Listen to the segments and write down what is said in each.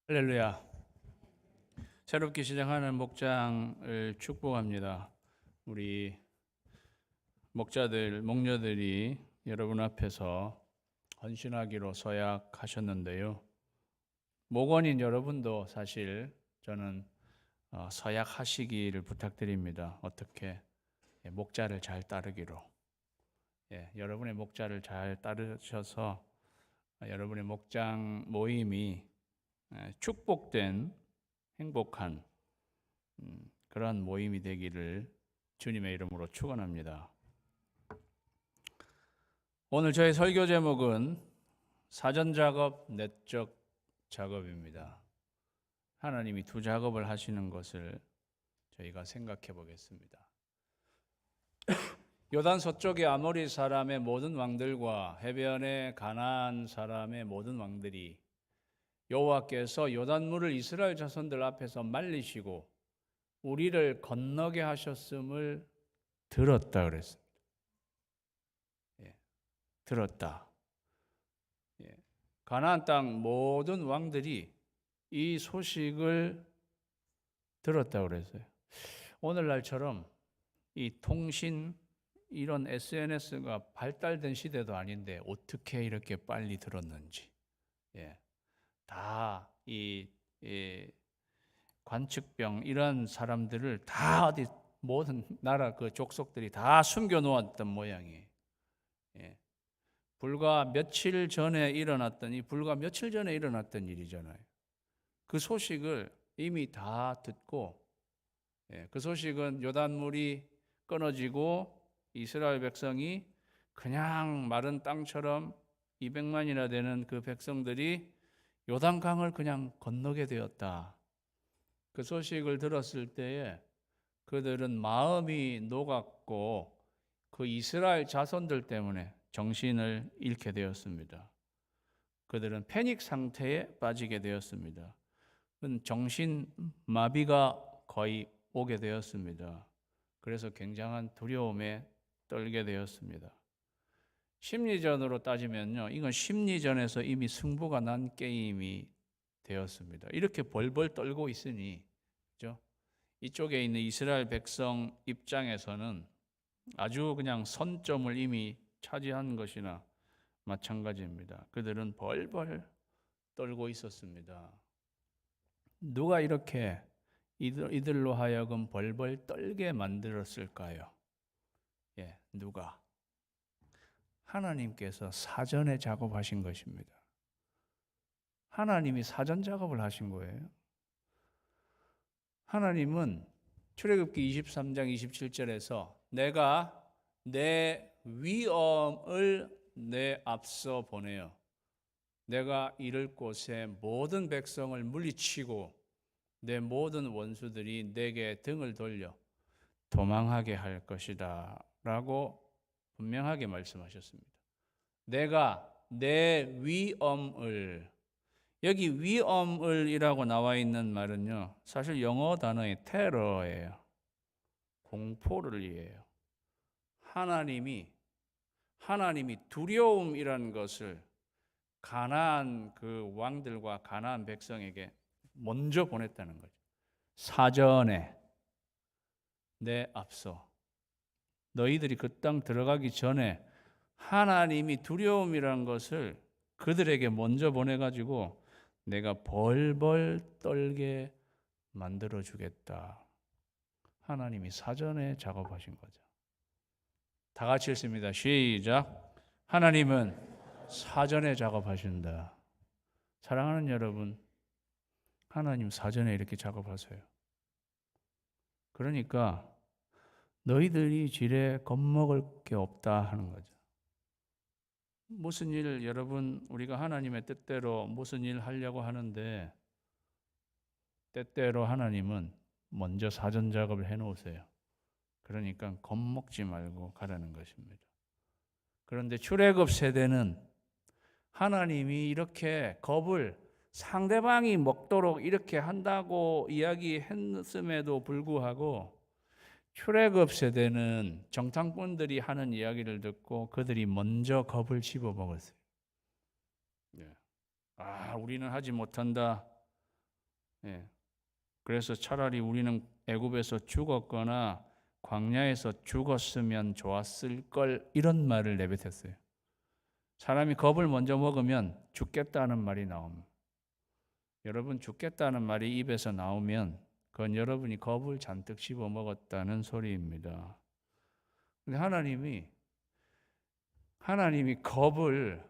할렐루야. 새롭게 시작하는 목장을 축복합니다. 우리 목자들, 목녀들이 여러분 앞에서 헌신하기로 서약하셨는데요. 목원인 여러분도 사실 저는 서약하시기를 부탁드립니다. 어떻게? 목자를 잘 따르기로. 여러분의 목자를 잘 따르셔서 여러분의 목장 모임이 축복된 행복한 그러한 모임이 되기를 주님의 이름으로 축원합니다. 오늘 저의 설교 제목은 사전 작업, 내적 작업입니다. 하나님이 두 작업을 하시는 것을 저희가 생각해 보겠습니다. 요단 서쪽의 아모리 사람의 모든 왕들과 해변의 가나안 사람의 모든 왕들이 여호와께서 요단물을 이스라엘 자손들 앞에서 말리시고 우리를 건너게 하셨음을 들었다 그랬습니다. 들었다. 가나안 땅 모든 왕들이 이 소식을 들었다 그랬어요. 오늘날처럼 이 통신 이런 SNS가 발달된 시대도 아닌데 어떻게 이렇게 빨리 들었는지. 다 이 관측병 이런 사람들을 다 어디 모든 나라 그 족속들이 다 숨겨 놓았던 모양이에요. 불과 며칠 전에 일어났던 일이잖아요. 그 소식을 이미 다 듣고 그 소식은 요단물이 끊어지고 이스라엘 백성이 그냥 마른 땅처럼 200만이나 되는 그 백성들이 요단강을 그냥 건너게 되었다. 그 소식을 들었을 때에 그들은 마음이 녹았고 그 이스라엘 자손들 때문에 정신을 잃게 되었습니다. 그들은 패닉 상태에 빠지게 되었습니다. 정신 마비가 거의 오게 되었습니다. 그래서 굉장한 두려움에 떨게 되었습니다. 심리전으로 따지면요, 이건 심리전에서 이미 승부가 난 게임이 되었습니다. 이렇게 벌벌 떨고 있으니, 그죠? 이쪽에 있는 이스라엘 백성 입장에서는 아주 그냥 선점을 이미 차지한 것이나 마찬가지입니다. 그들은 벌벌 떨고 있었습니다. 누가 이렇게 이들로 하여금 벌벌 떨게 만들었을까요? 누가? 하나님께서 사전에 작업하신 것입니다. 하나님이 사전 작업을 하신 거예요. 하나님은 출애굽기 23장 27절에서 내가 내 위엄을 내 앞서 보내어 내가 이를 곳에 모든 백성을 물리치고 내 모든 원수들이 내게 등을 돌려 도망하게 할 것이다 라고 분명하게 말씀하셨습니다. 내가 내 위엄을, 여기 위엄을이라고 나와 있는 말은요, 사실 영어 단어의 테러예요. 공포를 이해해요. 하나님이 두려움이라는 것을 가나안 그 왕들과 가나안 백성에게 먼저 보냈다는 거죠. 사전에 내 앞서 너희들이 그 땅 들어가기 전에 하나님이 두려움이라는 것을 그들에게 먼저 보내가지고 내가 벌벌 떨게 만들어주겠다. 하나님이 사전에 작업하신 거죠. 다 같이 읽습니다. 시작. 하나님은 사전에 작업하신다. 사랑하는 여러분, 하나님 사전에 이렇게 작업하세요. 그러니까 너희들이 지레 겁먹을 게 없다 하는 거죠. 무슨 일, 여러분, 우리가 하나님의 뜻대로 무슨 일 하려고 하는데 때때로 하나님은 먼저 사전 작업을 해놓으세요. 그러니까 겁먹지 말고 가라는 것입니다. 그런데 출애굽 세대는 하나님이 이렇게 겁을 상대방이 먹도록 이렇게 한다고 이야기했음에도 불구하고 출애굽 세대는 정탐꾼들이 하는 이야기를 듣고 그들이 먼저 겁을 집어먹었어요. 우리는 하지 못한다. 예. 그래서 차라리 우리는 애굽에서 죽었거나 광야에서 죽었으면 좋았을 걸, 이런 말을 내뱉었어요. 사람이 겁을 먼저 먹으면 죽겠다는 말이 나옵니다. 여러분, 죽겠다는 말이 입에서 나오면 그건 여러분이 겁을 잔뜩 씹어 먹었다는 소리입니다. 근데 하나님이 겁을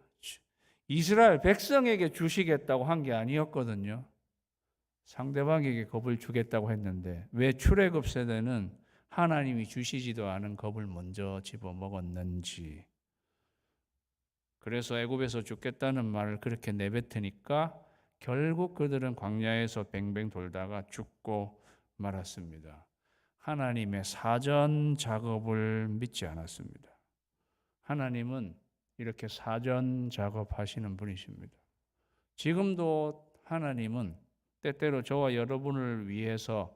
이스라엘 백성에게 주시겠다고 한 게 아니었거든요. 상대방에게 겁을 주겠다고 했는데 왜 출애굽 세대는 하나님이 주시지도 않은 겁을 먼저 집어 먹었는지. 그래서 애굽에서 죽겠다는 말을 그렇게 내뱉으니까 결국 그들은 광야에서 뱅뱅 돌다가 죽고 말았습니다. 하나님의 사전 작업을 믿지 않았습니다. 하나님은 이렇게 사전 작업하시는 분이십니다. 지금도 하나님은 때때로 저와 여러분을 위해서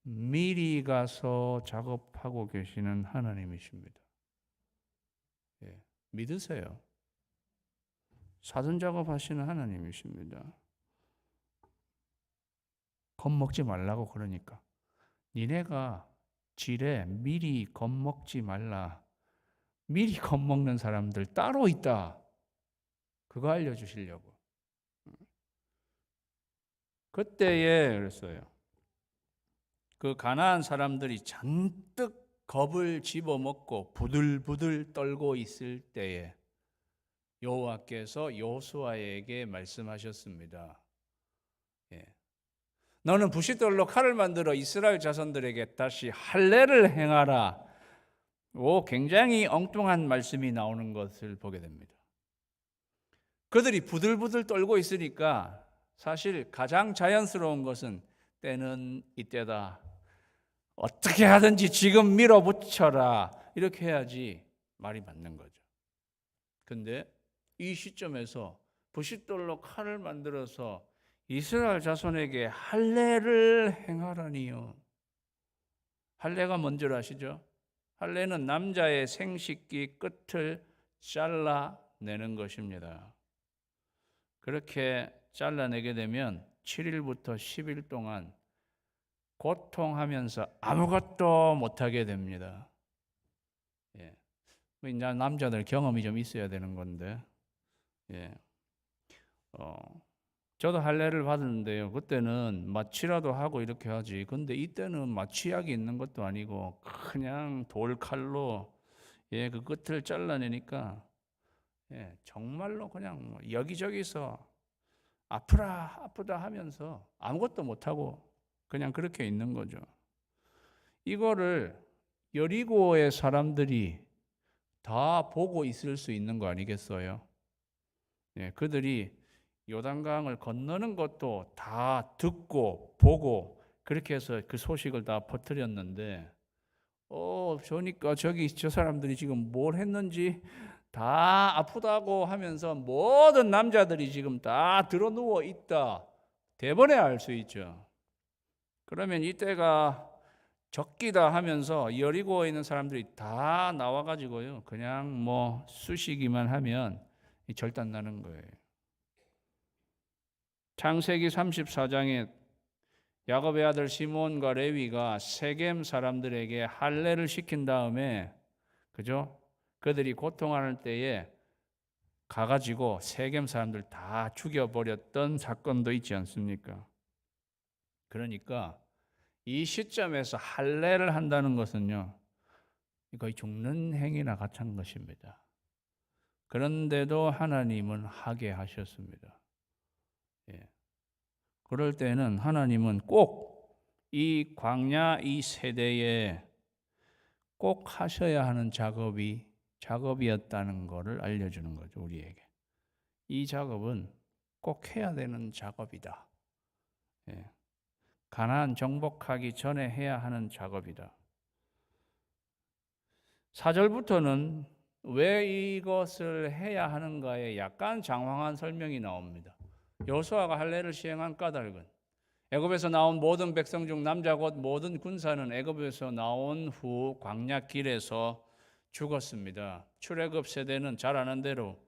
미리 가서 작업하고 계시는 하나님이십니다. 예, 믿으세요. 사전 작업하시는 하나님이십니다. 겁먹지 말라고 그러니까. 니네가 지레 미리 겁먹지 말라. 미리 겁먹는 사람들 따로 있다. 그거 알려주시려고. 그때에 그랬어요. 그 가나안 사람들이 잔뜩 겁을 집어먹고 부들부들 떨고 있을 때에 여호와께서 여호수아에게 말씀하셨습니다. 예. 너는 부싯돌로 칼을 만들어 이스라엘 자손들에게 다시 할례를 행하라. 굉장히 엉뚱한 말씀이 나오는 것을 보게 됩니다. 그들이 부들부들 떨고 있으니까 사실 가장 자연스러운 것은 때는 이때다. 어떻게 하든지 지금 밀어붙여라. 이렇게 해야지 말이 맞는 거죠. 근데 이 시점에서 부싯돌로 칼을 만들어서 이스라엘 자손에게 할례를 행하라니요. 할례가 뭔지 아시죠? 할례는 남자의 생식기 끝을 잘라내는 것입니다. 그렇게 잘라내게 되면 7일부터 10일 동안 고통하면서 아무것도 못하게 됩니다. 예. 이제 남자들 경험이 좀 있어야 되는 건데, 예. 저도 할례를 받았는데요. 그때는 마취라도 하고 이렇게 하지. 근데 이때는 마취약이 있는 것도 아니고 그냥 돌칼로 그 끝을 잘라내니까 정말로 그냥 여기저기서 아프다 하면서 아무것도 못하고 그냥 그렇게 있는 거죠. 이거를 여리고의 사람들이 다 보고 있을 수 있는 거 아니겠어요? 그들이 요단강을 건너는 것도 다 듣고 보고 그렇게 해서 그 소식을 다 퍼뜨렸는데 저니까 저 사람들이 지금 뭘 했는지 다 아프다고 하면서 모든 남자들이 지금 다 드러누워 있다. 대번에 알 수 있죠. 그러면 이때가 적기다 하면서 여리고에 있는 사람들이 다 나와가지고요. 그냥 뭐 쑤시기만 하면 절단 나는 거예요. 창세기 34장에 야곱의 아들 시몬과 레위가 세겜 사람들에게 할례를 시킨 다음에 그죠? 그들이 고통할 때에 가가지고 세겜 사람들 다 죽여버렸던 사건도 있지 않습니까? 그러니까 이 시점에서 할례를 한다는 것은요, 거의 죽는 행위나 같은 것입니다. 그런데도 하나님은 하게 하셨습니다. 그럴 때는 하나님은 꼭 이 광야 이 세대에 꼭 하셔야 하는 작업이었다는 것을 알려주는 거죠, 우리에게. 이 작업은 꼭 해야 되는 작업이다. 가나안 정복하기 전에 해야 하는 작업이다. 4절부터는 왜 이것을 해야 하는가에 약간 장황한 설명이 나옵니다. 여호수아가 할례를 시행한 까닭은 애굽에서 나온 모든 백성 중 남자 곧 모든 군사는 애굽에서 나온 후 광야 길에서 죽었습니다. 출애굽 세대는 잘 아는 대로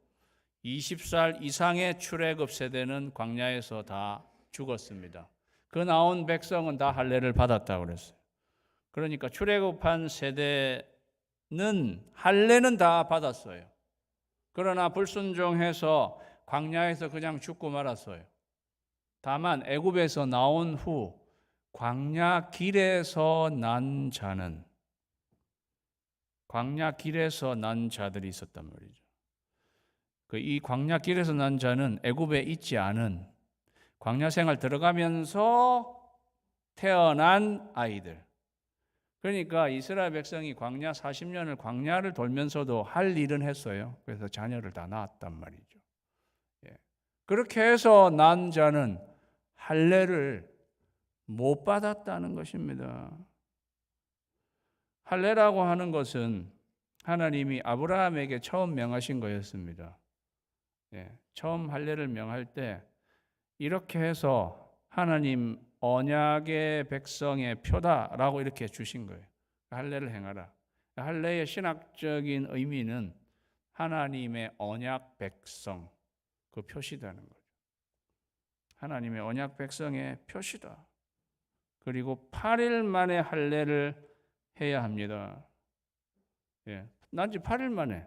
20살 이상의 출애굽 세대는 광야에서 다 죽었습니다. 그 나온 백성은 다 할례를 받았다고 그랬어요. 그러니까 출애굽한 세대는 할례는 다 받았어요. 그러나 불순종해서 광야에서 그냥 죽고 말았어요. 다만 애굽에서 나온 후 광야 길에서 난 자는, 광야 길에서 난 자들이 있었단 말이죠. 이 광야 길에서 난 자는 애굽에 있지 않은, 광야 생활 들어가면서 태어난 아이들. 그러니까 이스라엘 백성이 광야 40년을 광야를 돌면서도 할 일은 했어요. 그래서 자녀를 다 낳았단 말이죠. 그렇게 해서 난 자는 할례를 못 받았다는 것입니다. 할례라고 하는 것은 하나님이 아브라함에게 처음 명하신 거였습니다. 처음 할례를 명할 때 이렇게 해서 하나님 언약의 백성의 표다라고 이렇게 주신 거예요. 할례를 행하라. 할례의 신학적인 의미는 하나님의 언약 백성, 그 표시다는 거죠. 하나님의 언약 백성의 표시다. 그리고 8일 만에 할례를 해야 합니다. 난지 8일 만에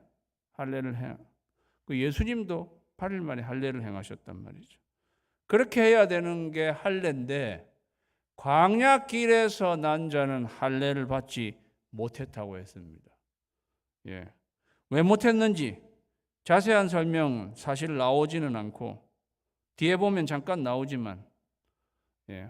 할례를 해. 예수님도 8일 만에 할례를 행하셨단 말이죠. 그렇게 해야 되는 게 할례인데 광야 길에서 난 자는 할례를 받지 못했다고 했습니다. 왜 못했는지 자세한 설명 사실 나오지는 않고 뒤에 보면 잠깐 나오지만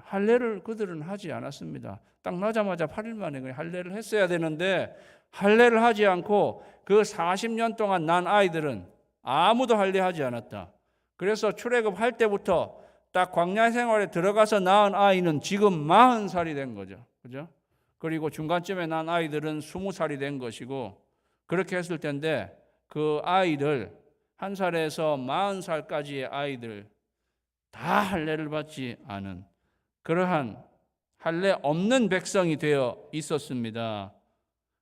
할례를 그들은 하지 않았습니다. 딱 나자마자 8일 만에 할례를 했어야 되는데 할례를 하지 않고 그 40년 동안 난 아이들은 아무도 할례하지 않았다. 그래서 출애굽할 때부터 딱 광야 생활에 들어가서 낳은 아이는 지금 40살이 된 거죠. 그죠? 그리고 중간쯤에 난 아이들은 20살이 된 것이고 그렇게 했을 텐데 그 아이들 1살에서 40살까지의 아이들 다 할례를 받지 않은 그러한 할례 없는 백성이 되어 있었습니다.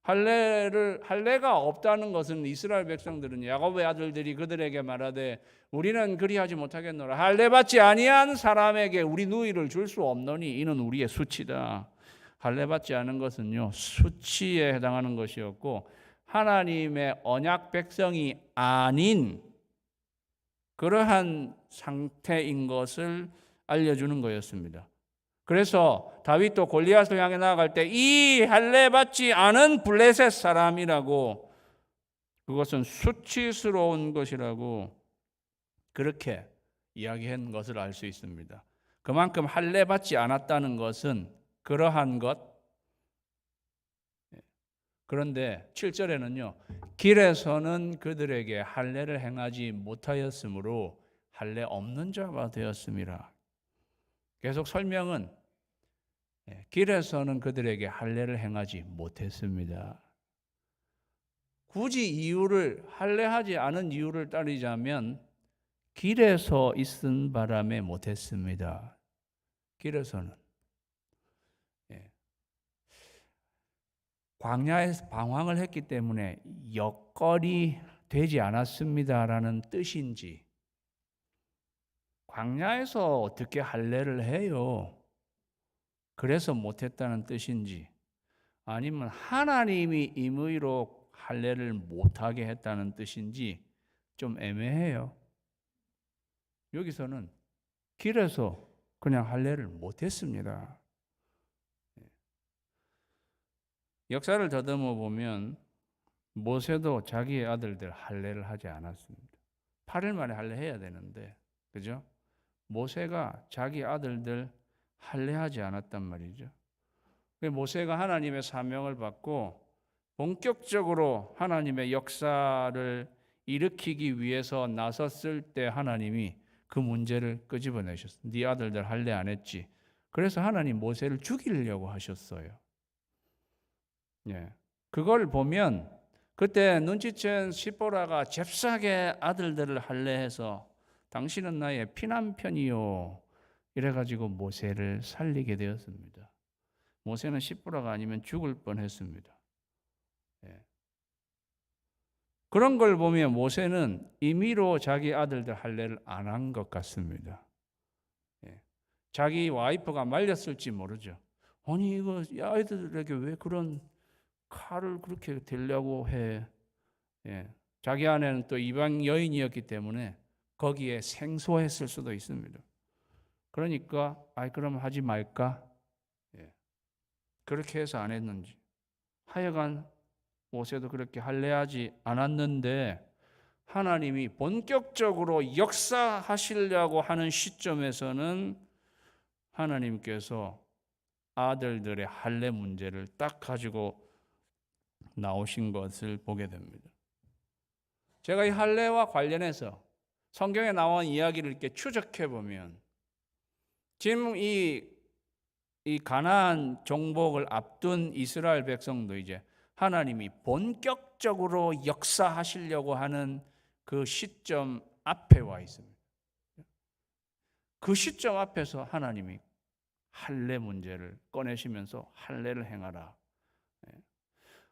할례가 없다는 것은 이스라엘 백성들은 야곱의 아들들이 그들에게 말하되 우리는 그리하지 못하겠노라. 할례 받지 아니한 사람에게 우리 누이를 줄 수 없노니 이는 우리의 수치다. 할례 받지 않은 것은요 수치에 해당하는 것이었고 하나님의 언약 백성이 아닌 그러한 상태인 것을 알려주는 거였습니다. 그래서 다윗도 골리앗을 향해 나아갈 때 이 할례 받지 않은 블레셋 사람이라고, 그것은 수치스러운 것이라고 그렇게 이야기한 것을 알 수 있습니다. 그만큼 할례 받지 않았다는 것은 그러한 것. 그런데 7절에는요 길에서는 그들에게 할례를 행하지 못하였으므로 할례 없는 자가 되었음이라. 계속 설명은 길에서는 그들에게 할례를 행하지 못했습니다. 굳이 이유를 할례하지 않은 이유를 따르자면 길에서 있은 바람에 못했습니다. 길에서는 광야에서 방황을 했기 때문에 여건이 되지 않았습니다라는 뜻인지, 광야에서 어떻게 할례를 해요? 그래서 못했다는 뜻인지, 아니면 하나님이 임의로 할례를 못하게 했다는 뜻인지 좀 애매해요. 여기서는 길에서 그냥 할례를 못했습니다. 역사를 더듬어 보면 모세도 자기의 아들들 할례를 하지 않았습니다. 8일 만에 할례해야 되는데, 그죠? 모세가 자기 아들들 할례하지 않았단 말이죠. 모세가 하나님의 사명을 받고 본격적으로 하나님의 역사를 일으키기 위해서 나섰을 때 하나님이 그 문제를 끄집어내셨어요. 네 아들들 할례 안 했지. 그래서 하나님 모세를 죽이려고 하셨어요. 그걸 보면 그때 눈치챈 시보라가 잽싸게 아들들을 할례해서 당신은 나의 피난편이요 이래가지고 모세를 살리게 되었습니다. 모세는 시보라가 아니면 죽을 뻔했습니다. 그런 걸 보면 모세는 임의로 자기 아들들 할례를 안 한 것 같습니다. 자기 와이프가 말렸을지 모르죠. 아니 이거 아이들에게 왜 그런 칼을 그렇게 들려고 해? 예. 자기 아내는 또 이방 여인이었기 때문에 거기에 생소했을 수도 있습니다. 그러니까 그럼 하지 말까? 예. 그렇게 해서 안 했는지. 하여간 모세도 그렇게 할례하지 않았는데 하나님이 본격적으로 역사하시려고 하는 시점에서는 하나님께서 아들들의 할례 문제를 딱 가지고 나오신 것을 보게 됩니다. 제가 이 할례와 관련해서 성경에 나온 이야기를 이렇게 추적해 보면 지금 이 가나안 정복을 앞둔 이스라엘 백성도 이제 하나님이 본격적으로 역사하시려고 하는 그 시점 앞에 와 있습니다. 그 시점 앞에서 하나님이 할례 문제를 꺼내시면서 할례를 행하라.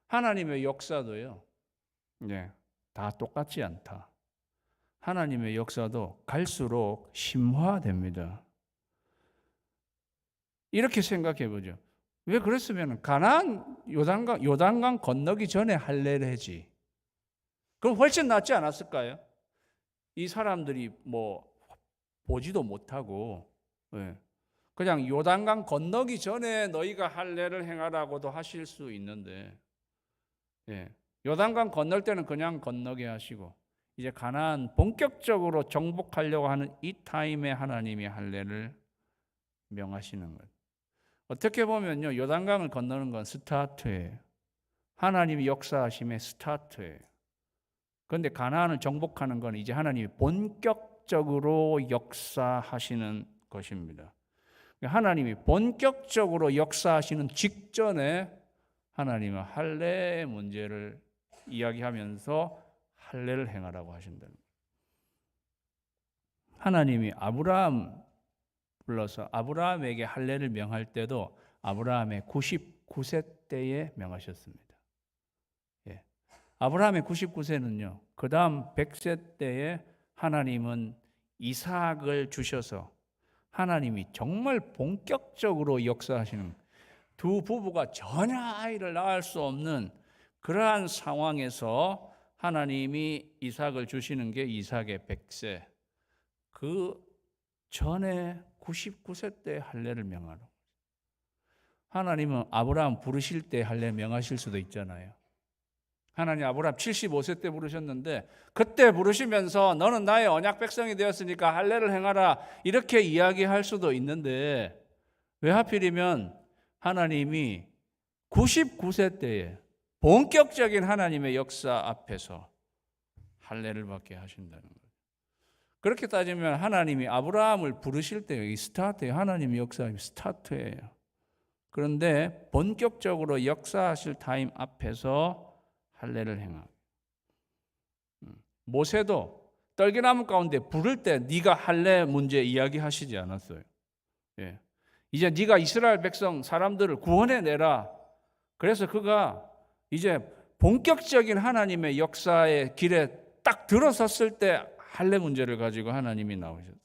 하나님의 역사도요, 다 똑같지 않다. 하나님의 역사도 갈수록 심화됩니다. 이렇게 생각해 보죠. 왜 그랬으면 가나안 요단강 건너기 전에 할례를 하지. 그럼 훨씬 낫지 않았을까요? 이 사람들이 뭐 보지도 못하고 그냥 요단강 건너기 전에 너희가 할례를 행하라고도 하실 수 있는데 요단강 건널 때는 그냥 건너게 하시고 이제 가나안 본격적으로 정복하려고 하는 이 타임에 하나님이 할례를 명하시는 것. 어떻게 보면요, 요단강을 건너는 건 스타트예요. 하나님이 역사하심의 스타트예요. 그런데 가나안을 정복하는 건 이제 하나님이 본격적으로 역사하시는 것입니다. 하나님이 본격적으로 역사하시는 직전에 하나님은 할례의 문제를 이야기하면서 할례를 행하라고 하신다는 거예요. 하나님이 아브라함 불러서 아브라함에게 할례를 명할 때도 아브라함의 99세 때에 명하셨습니다. 아브라함의 99세는요. 그 다음 100세 때에 하나님은 이삭을 주셔서 하나님이 정말 본격적으로 역사하시는 두 부부가 전혀 아이를 낳을 수 없는 그러한 상황에서 하나님이 이삭을 주시는 게 이삭의 100세. 그 전에 99세 때 할례를 명하라. 하나님은 아브라함 부르실 때 할례 명하실 수도 있잖아요. 하나님 아브라함 75세 때 부르셨는데 그때 부르시면서 너는 나의 언약 백성이 되었으니까 할례를 행하라 이렇게 이야기할 수도 있는데 왜 하필이면 하나님이 99세 때에 본격적인 하나님의 역사 앞에서 할례를 받게 하신다는 거예요. 그렇게 따지면 하나님이 아브라함을 부르실 때 이 스타트예요. 하나님의 역사의 스타트예요. 그런데 본격적으로 역사하실 타임 앞에서 할례를 행하고 모세도 떨기나무 가운데 부를 때 네가 할례 문제 이야기하시지 않았어요. 이제 네가 이스라엘 백성 사람들을 구원해 내라. 그래서 그가 이제 본격적인 하나님의 역사의 길에 딱 들어섰을 때 할례 문제를 가지고 하나님이 나오셨어요.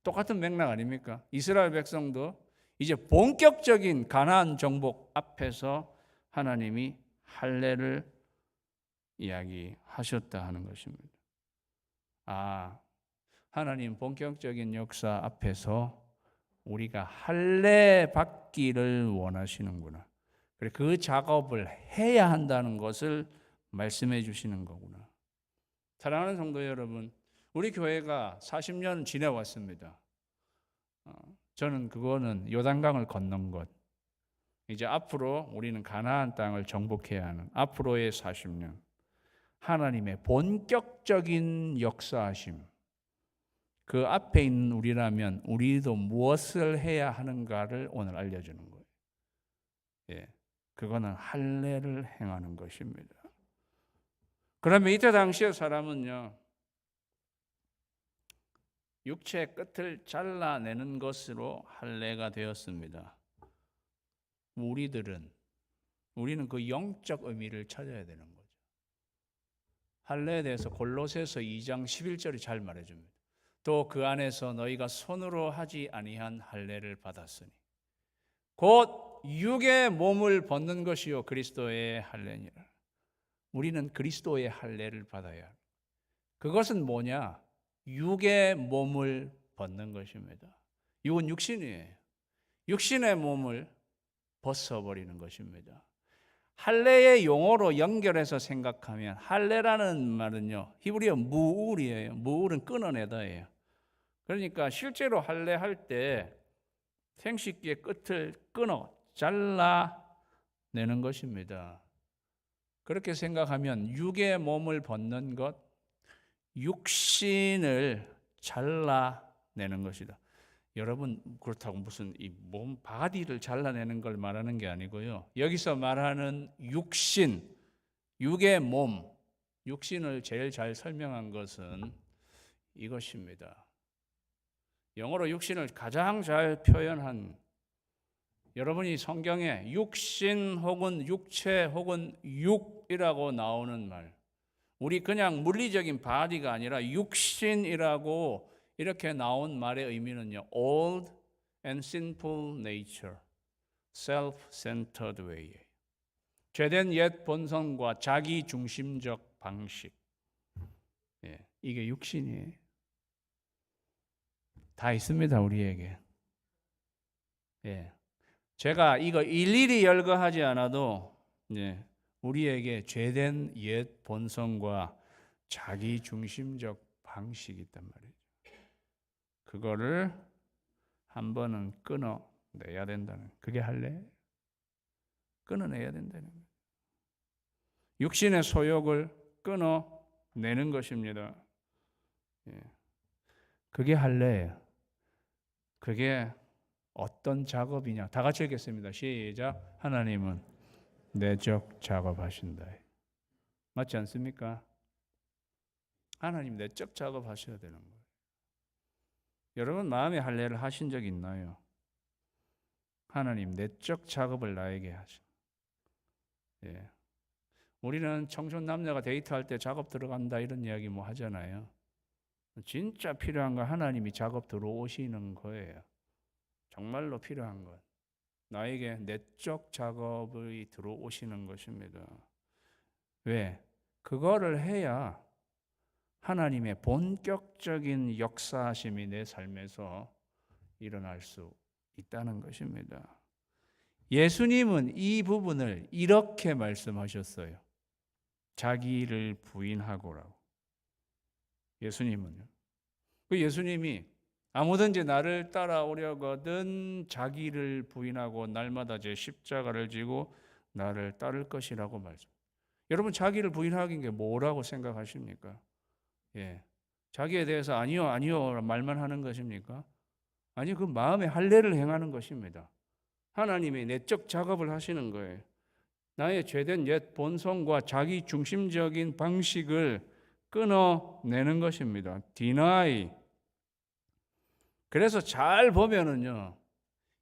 똑같은 맥락 아닙니까? 이스라엘 백성도 이제 본격적인 가나안 정복 앞에서 하나님이 할례를 이야기하셨다 하는 것입니다. 하나님 본격적인 역사 앞에서 우리가 할례 받기를 원하시는구나. 그 작업을 해야 한다는 것을 말씀해 주시는 거구나. 사랑하는 성도 여러분, 우리 교회가 40년 지내왔습니다. 저는 그거는 요단강을 건넌 것. 이제 앞으로 우리는 가나안 땅을 정복해야 하는 앞으로의 40년. 하나님의 본격적인 역사하심. 그 앞에 있는 우리라면 우리도 무엇을 해야 하는가를 오늘 알려주는 거예요. 그거는 할례를 행하는 것입니다. 그러면 이때 당시의 사람은요, 육체의 끝을 잘라내는 것으로 할례가 되었습니다. 우리는 그 영적 의미를 찾아야 되는 거죠. 할례에 대해서 골로새서 2장 11절이 잘 말해줍니다. 또 그 안에서 너희가 손으로 하지 아니한 할례를 받았으니 곧 육의 몸을 벗는 것이요 그리스도의 할례니라. 우리는 그리스도의 할례를 받아야 합니다. 그것은 뭐냐? 육의 몸을 벗는 것입니다. 육은 육신이에요. 육신의 몸을 벗어버리는 것입니다. 할례의 용어로 연결해서 생각하면 할례라는 말은요 히브리어 무울이에요. 무울은 끊어내다예요. 그러니까 실제로 할례할 때 생식기의 끝을 끊어 잘라내는 것입니다. 그렇게 생각하면 육의 몸을 벗는 것, 육신을 잘라내는 것이다. 여러분 그렇다고 무슨 이 몸 바디를 잘라내는 걸 말하는 게 아니고요. 여기서 말하는 육신, 육의 몸, 육신을 제일 잘 설명한 것은 이것입니다. 영어로 육신을 가장 잘 표현한 여러분이 성경에 육신 혹은 육체 혹은 육이라고 나오는 말, 우리 그냥 물리적인 바디가 아니라 육신이라고 이렇게 나온 말의 의미는요, old and sinful nature, self-centered way. 죄된 옛 본성과 자기 중심적 방식. 이게 육신이에요. 다 있습니다, 우리에게. 제가 이거 일일이 열거하지 않아도 우리에게 죄된 옛 본성과 자기 중심적 방식이 있단 말이에요. 그거를 한 번은 끊어내야 된다는, 그게 할례? 끊어내야 된다는 거예요. 육신의 소욕을 끊어내는 것입니다. 그게 할례예요. 그게 어떤 작업이냐? 다 같이 읽겠습니다. 시작. 하나님은 내적 작업하신다. 맞지 않습니까? 하나님 내적 작업하셔야 되는 거예요. 여러분 마음의 할례를 하신 적 있나요? 하나님 내적 작업을 나에게 하셔. 우리는 청춘 남녀가 데이트할 때 작업 들어간다 이런 이야기 뭐 하잖아요. 진짜 필요한 건 하나님이 작업 들어오시는 거예요. 정말로 필요한 것. 나에게 내적 작업이 들어오시는 것입니다. 왜? 그거를 해야 하나님의 본격적인 역사하심이 내 삶에서 일어날 수 있다는 것입니다. 예수님은 이 부분을 이렇게 말씀하셨어요. 자기를 부인하고라고. 예수님은요. 그 예수님이 아무든지 나를 따라오려거든 자기를 부인하고 날마다 제 십자가를 지고 나를 따를 것이라고 말씀. 여러분 자기를 부인하긴 게 뭐라고 생각하십니까? 자기에 대해서 아니요 말만 하는 것입니까? 아니 그 마음의 할례를 행하는 것입니다. 하나님이 내적 작업을 하시는 거예요. 나의 죄된 옛 본성과 자기 중심적인 방식을 끊어내는 것입니다. deny. 그래서 잘 보면은요,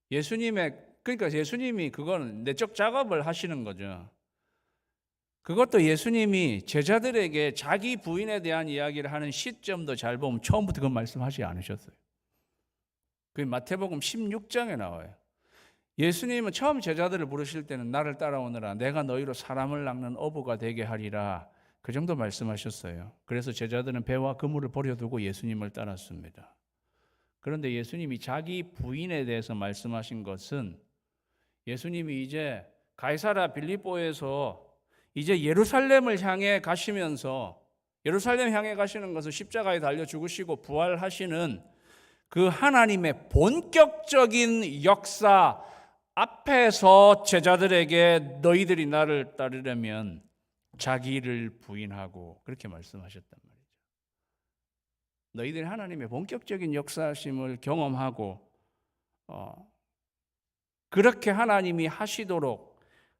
그러니까 예수님이 그거는 내적 작업을 하시는 거죠. 그것도 예수님이 제자들에게 자기 부인에 대한 이야기를 하는 시점도 잘 보면 처음부터 그 말씀하지 않으셨어요. 그 마태복음 16장에 나와요. 예수님은 처음 제자들을 부르실 때는 나를 따라오너라 내가 너희로 사람을 낚는 어부가 되게 하리라 그 정도 말씀하셨어요. 그래서 제자들은 배와 그물을 버려두고 예수님을 따랐습니다. 그런데 예수님이 자기 부인에 대해서 말씀하신 것은 예수님이 이제 가이사랴 빌립보에서 이제 예루살렘을 향해 가시면서 예루살렘 향해 가시는 것은 십자가에 달려 죽으시고 부활하시는 그 하나님의 본격적인 역사 앞에서 제자들에게 너희들이 나를 따르려면 자기를 부인하고 그렇게 말씀하셨단 말이죠. 너희들이 하나님의 본격적인 역사심을 경험하고 그렇게 하나님이 하시도록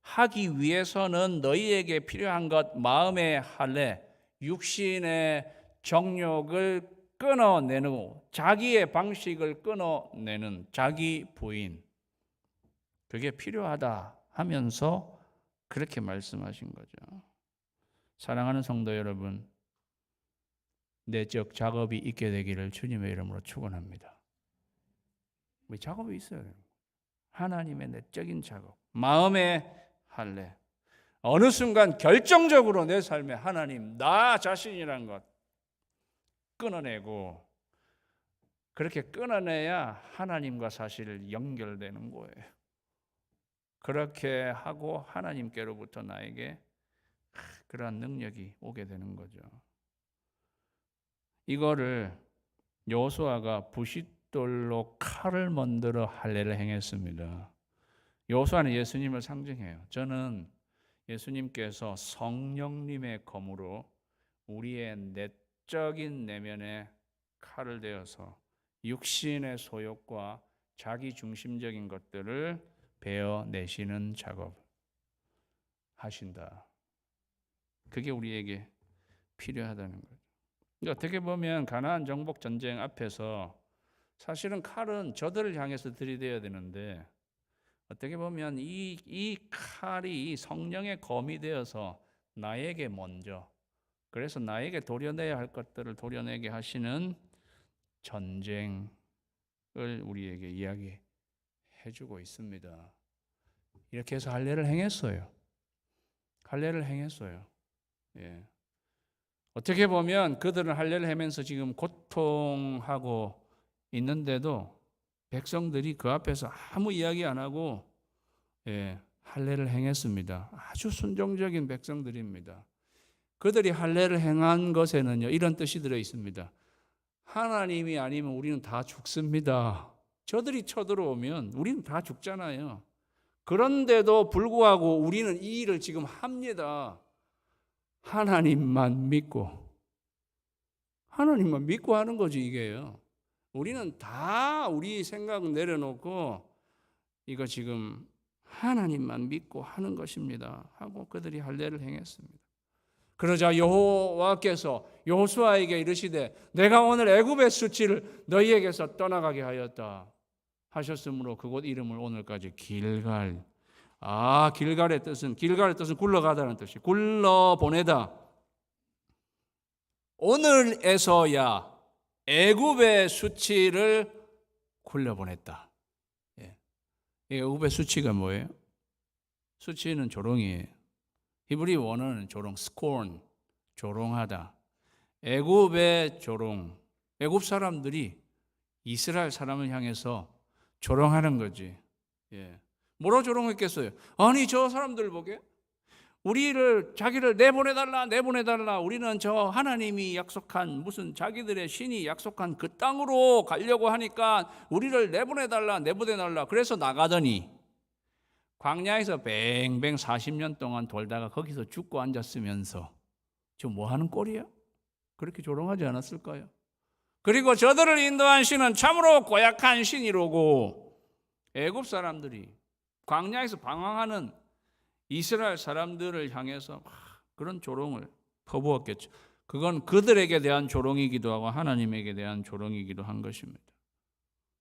하기 위해서는 너희에게 필요한 것 마음의 할례, 육신의 정욕을 끊어내고 자기의 방식을 끊어내는 자기 부인 그게 필요하다 하면서 그렇게 말씀하신 거죠. 사랑하는 성도 여러분, 내적 작업이 있게 되기를 주님의 이름으로 축원합니다. 우리 작업이 있어요. 하나님의 내적인 작업, 마음의 할례. 어느 순간 결정적으로 내 삶에 하나님, 나 자신이란 것 끊어내고, 그렇게 끊어내야 하나님과 사실 연결되는 거예요. 그렇게 하고 하나님께로부터 나에게 그러한 능력이 오게 되는 거죠. 이거를 여호수아가 부싯돌로 칼을 만들어 할례를 행했습니다. 여호수아는 예수님을 상징해요. 저는 예수님께서 성령님의 검으로 우리의 내적인 내면에 칼을 대어서 육신의 소욕과 자기 중심적인 것들을 베어내시는 작업 하신다. 그게 우리에게 필요하다는 거죠. 어떻게 보면 가나안 정복 전쟁 앞에서 사실은 칼은 저들을 향해서 들이대야 되는데, 어떻게 보면 이 칼이 성령의 검이 되어서 나에게 먼저, 그래서 나에게 도려내야 할 것들을 도려내게 하시는 전쟁을 우리에게 이야기해주고 있습니다. 이렇게 해서 할례를 행했어요. 할례를 행했어요. 예. 어떻게 보면 그들은 할례를 하면서 지금 고통하고 있는데도 백성들이 그 앞에서 아무 이야기 안 하고 할례를 행했습니다. 아주 순종적인 백성들입니다. 그들이 할례를 행한 것에는요, 이런 뜻이 들어 있습니다. 하나님이 아니면 우리는 다 죽습니다. 저들이 쳐들어오면 우리는 다 죽잖아요. 그런데도 불구하고 우리는 이 일을 지금 합니다. 하나님만 믿고 하는 거지, 이게요. 우리는 다 우리 생각 내려놓고 이거 지금 하나님만 믿고 하는 것입니다 하고 그들이 할례를 행했습니다. 그러자 여호와께서 여호수아에게 이르시되 내가 오늘 애굽의 수치를 너희에게서 떠나가게 하였다 하셨으므로 그곳 이름을 오늘까지 길갈. 길갈의 뜻은 굴러가다는 뜻이, 굴러보내다. 오늘에서야 애굽의 수치를 굴려보냈다. 애굽의 수치가 뭐예요? 수치는 조롱이에요. 히브리 원어는 조롱, scorn, 조롱하다. 애굽의 조롱, 애굽 사람들이 이스라엘 사람을 향해서 조롱하는 거지. 뭐로 조롱했겠어요? 아니, 저 사람들 보게 자기를 내보내달라. 우리는 저 하나님이 약속한 무슨 자기들의 신이 약속한 그 땅으로 가려고 하니까 우리를 내보내달라. 그래서 나가더니 광야에서 뱅뱅 40년 동안 돌다가 거기서 죽고 앉았으면서 저 뭐 하는 꼴이야? 그렇게 조롱하지 않았을까요? 그리고 저들을 인도한 신은 참으로 고약한 신이로고, 애굽 사람들이 광야에서 방황하는 이스라엘 사람들을 향해서 그런 조롱을 퍼부었겠죠. 그건 그들에게 대한 조롱이기도 하고 하나님에게 대한 조롱이기도 한 것입니다.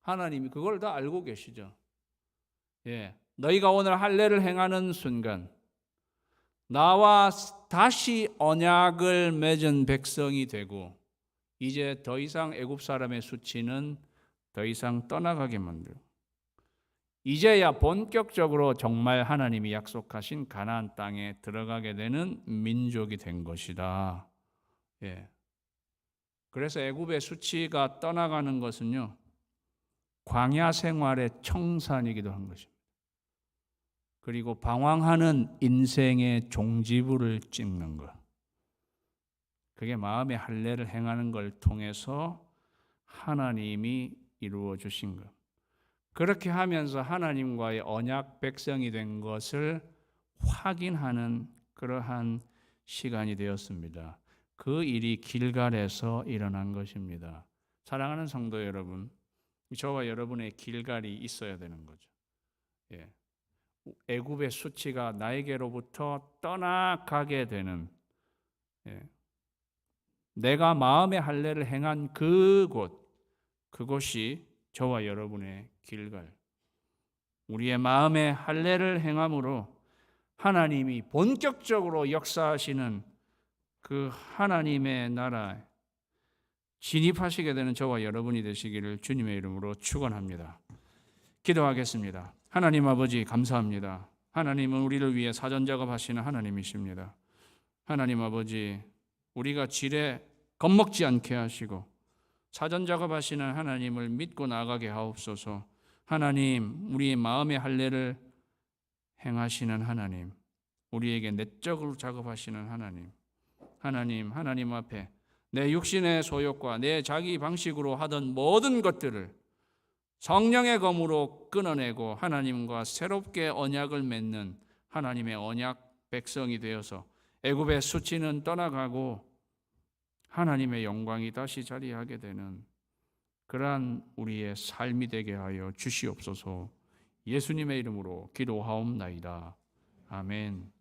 하나님이 그걸 다 알고 계시죠. 너희가 오늘 할례를 행하는 순간 나와 다시 언약을 맺은 백성이 되고, 이제 더 이상 애굽 사람의 수치는 더 이상 떠나가게 만들고, 이제야 본격적으로 정말 하나님이 약속하신 가나안 땅에 들어가게 되는 민족이 된 것이다. 그래서 애굽의 수치가 떠나가는 것은요, 광야 생활의 청산이기도 한 것입니다. 그리고 방황하는 인생의 종지부를 찍는 것. 그게 마음의 할례를 행하는 걸 통해서 하나님이 이루어 주신 것. 그렇게 하면서 하나님과의 언약 백성이 된 것을 확인하는 그러한 시간이 되었습니다. 그 일이 길갈에서 일어난 것입니다. 사랑하는 성도 여러분, 저와 여러분의 길갈이 있어야 되는 거죠. 애굽의 수치가 나에게로부터 떠나가게 되는, 내가 마음의 할례를 행한 그곳이 저와 여러분의 길갈. 우리의 마음의 할례를 행함으로 하나님이 본격적으로 역사하시는 그 하나님의 나라, 진입하시게 되는 저와 여러분이 되시기를 주님의 이름으로 축원합니다. 기도하겠습니다. 하나님 아버지 감사합니다. 하나님은 우리를 위해 사전 작업하시는 하나님이십니다. 하나님 아버지, 우리가 지레 겁먹지 않게 하시고 사전 작업하시는 하나님을 믿고 나가게 하옵소서. 하나님, 우리의 마음의 할례를 행하시는 하나님, 우리에게 내적으로 작업하시는 하나님, 하나님 앞에 내 육신의 소욕과 내 자기 방식으로 하던 모든 것들을 성령의 검으로 끊어내고 하나님과 새롭게 언약을 맺는 하나님의 언약 백성이 되어서 애굽의 수치는 떠나가고 하나님의 영광이 다시 자리하게 되는 그러한 우리의 삶이 되게 하여 주시옵소서. 예수님의 이름으로 기도하옵나이다. 아멘.